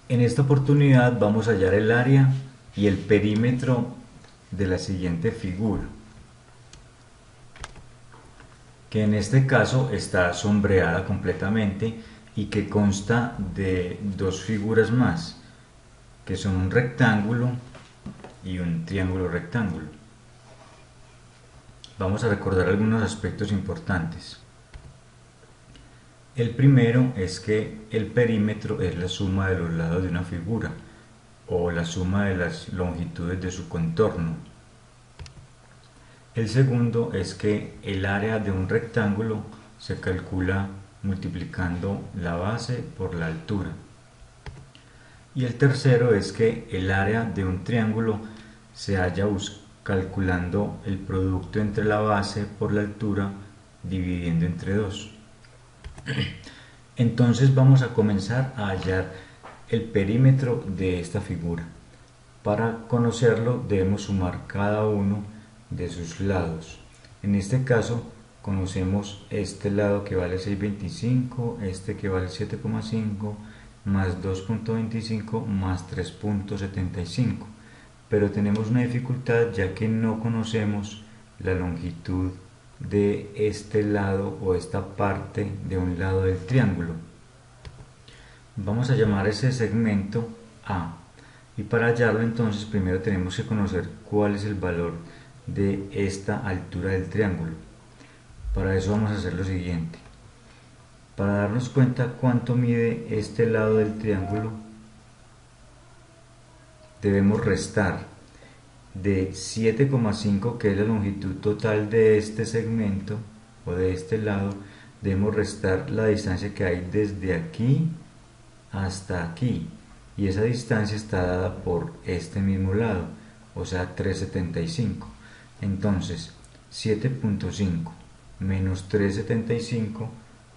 En esta oportunidad vamos a hallar el área y el perímetro de la siguiente figura, que en este caso está sombreada completamente y que consta de dos figuras más, que son un rectángulo y un triángulo rectángulo. Vamos a recordar algunos aspectos importantes. El primero es que el perímetro es la suma de los lados de una figura o la suma de las longitudes de su contorno. El segundo es que el área de un rectángulo se calcula multiplicando la base por la altura. Y el tercero es que el área de un triángulo se halla calculando el producto entre la base por la altura dividiendo entre 2. Entonces vamos a comenzar a hallar el perímetro de esta figura. Para conocerlo debemos sumar cada uno de sus lados. En este caso conocemos este lado que vale 6.25, este que vale 7,5, más 2.25 más 3.75. Pero tenemos una dificultad ya que no conocemos la longitud de este lado o esta parte de un lado del triángulo. Vamos a llamar ese segmento A. Y para hallarlo entonces primero tenemos que conocer cuál es el valor de esta altura del triángulo. Para eso vamos a hacer lo siguiente. Para darnos cuenta cuánto mide este lado del triángulo, debemos restar de 7,5, que es la longitud total de este segmento o de este lado, debemos restar la distancia que hay desde aquí hasta aquí, y esa distancia está dada por este mismo lado, o sea 3,75. Entonces 7.5 menos 3,75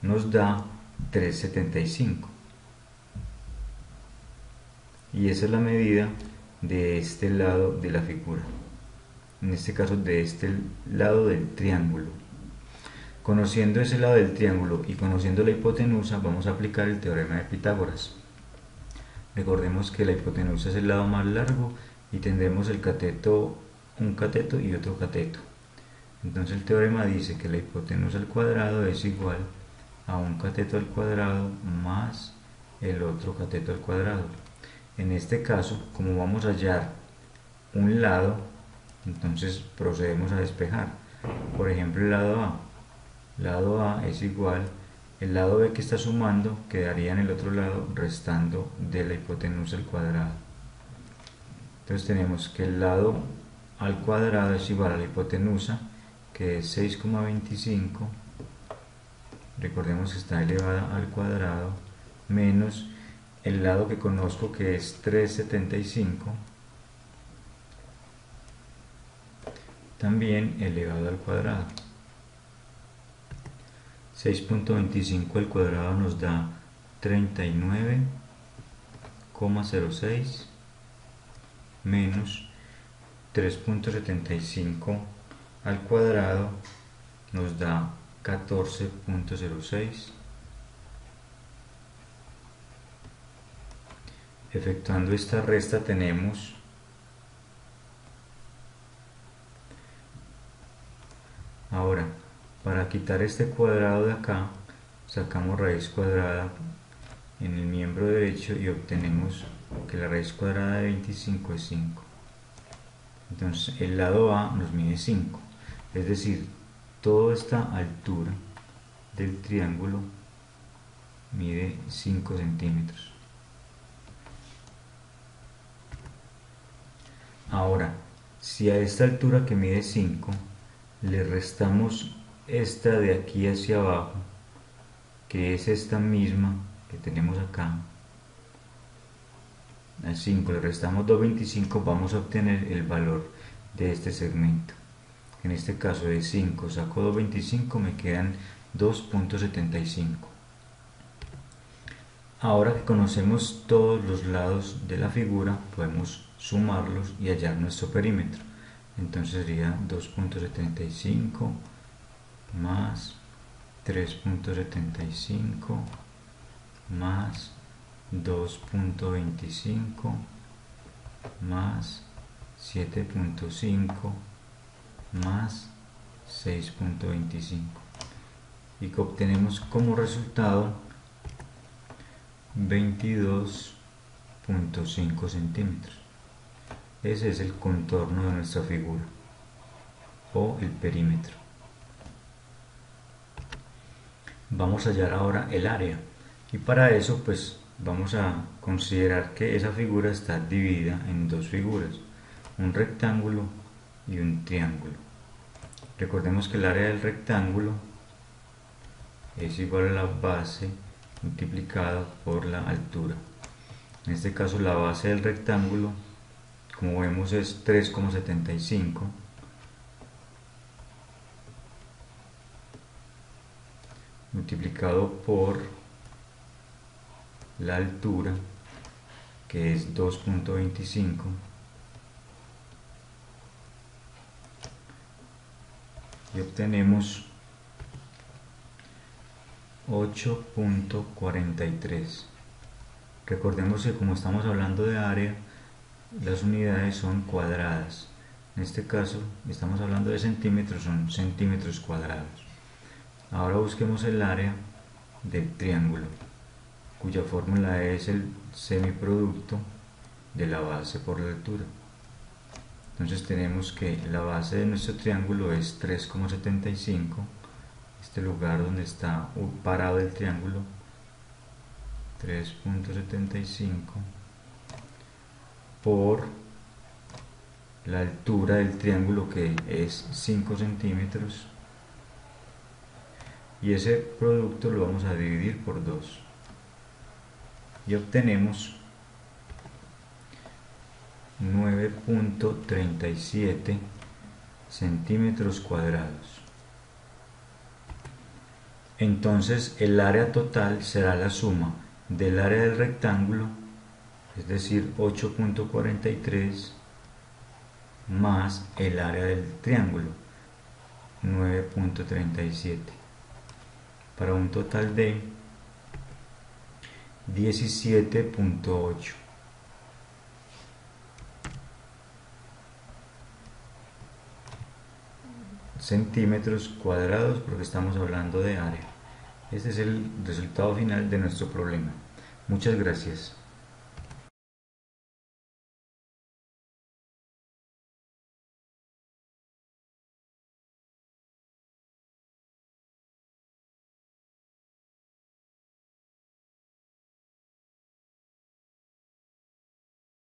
nos da 3,75, y esa es la medida de este lado de la figura, en este caso de este lado del triángulo. Conociendo ese lado del triángulo y conociendo la hipotenusa, vamos a aplicar el teorema de Pitágoras. Recordemos que la hipotenusa es el lado más largo y tendremos el cateto, un cateto y otro cateto. Entonces el teorema dice que la hipotenusa al cuadrado es igual a un cateto al cuadrado más el otro cateto al cuadrado. En este caso, como vamos a hallar un lado, entonces procedemos a despejar. Por ejemplo, el lado A. Lado A es igual, el lado B que está sumando quedaría en el otro lado restando de la hipotenusa al cuadrado. Entonces tenemos que el lado al cuadrado es igual a la hipotenusa, que es 6,25, recordemos que está elevada al cuadrado, menos el lado que conozco, que es 3,75, también elevado al cuadrado. 6.25 al cuadrado nos da 39,06 menos 3.75 al cuadrado nos da 14.06. Efectuando esta resta tenemos ahora, para quitar este cuadrado de acá, sacamos raíz cuadrada en el miembro derecho y obtenemos que la raíz cuadrada de 25 es 5. Entonces el lado A nos mide 5, es decir, toda esta altura del triángulo mide 5 centímetros. Ahora, si a esta altura que mide 5 le restamos esta de aquí hacia abajo, que es esta misma que tenemos acá, a 5 le restamos 2,25, vamos a obtener el valor de este segmento. En este caso de 5 saco 2,25, me quedan 2.75. Ahora que conocemos todos los lados de la figura, podemos sumarlos y hallar nuestro perímetro. Entonces sería 2.75 más 3.75 más 2.25 más 7.5 más 6.25 y que obtenemos como resultado 22.5 centímetros. Ese es el contorno de nuestra figura o el perímetro. Vamos a hallar ahora el área y para eso pues vamos a considerar que esa figura está dividida en dos figuras, un rectángulo y un triángulo. Recordemos que el área del rectángulo es igual a la base multiplicada por la altura. En este caso la base del rectángulo, como vemos, es 3,75 multiplicado por la altura, que es 2.25, y obtenemos 8.43. Recordemos que como estamos hablando de área, las unidades son cuadradas. En este caso estamos hablando de centímetros, son centímetros cuadrados. Ahora busquemos el área del triángulo, cuya fórmula es el semiproducto de la base por la altura. Entonces tenemos que la base de nuestro triángulo es 3,75, este lugar donde está parado el triángulo, 3.75 por la altura del triángulo, que es 5 centímetros, y ese producto lo vamos a dividir por 2 y obtenemos 9.37 centímetros cuadrados. Entonces el área total será la suma del área del rectángulo, es decir 8.43, más el área del triángulo, 9.37, para un total de 17.8. centímetros cuadrados, porque estamos hablando de área. Este es el resultado final de nuestro problema. Muchas gracias.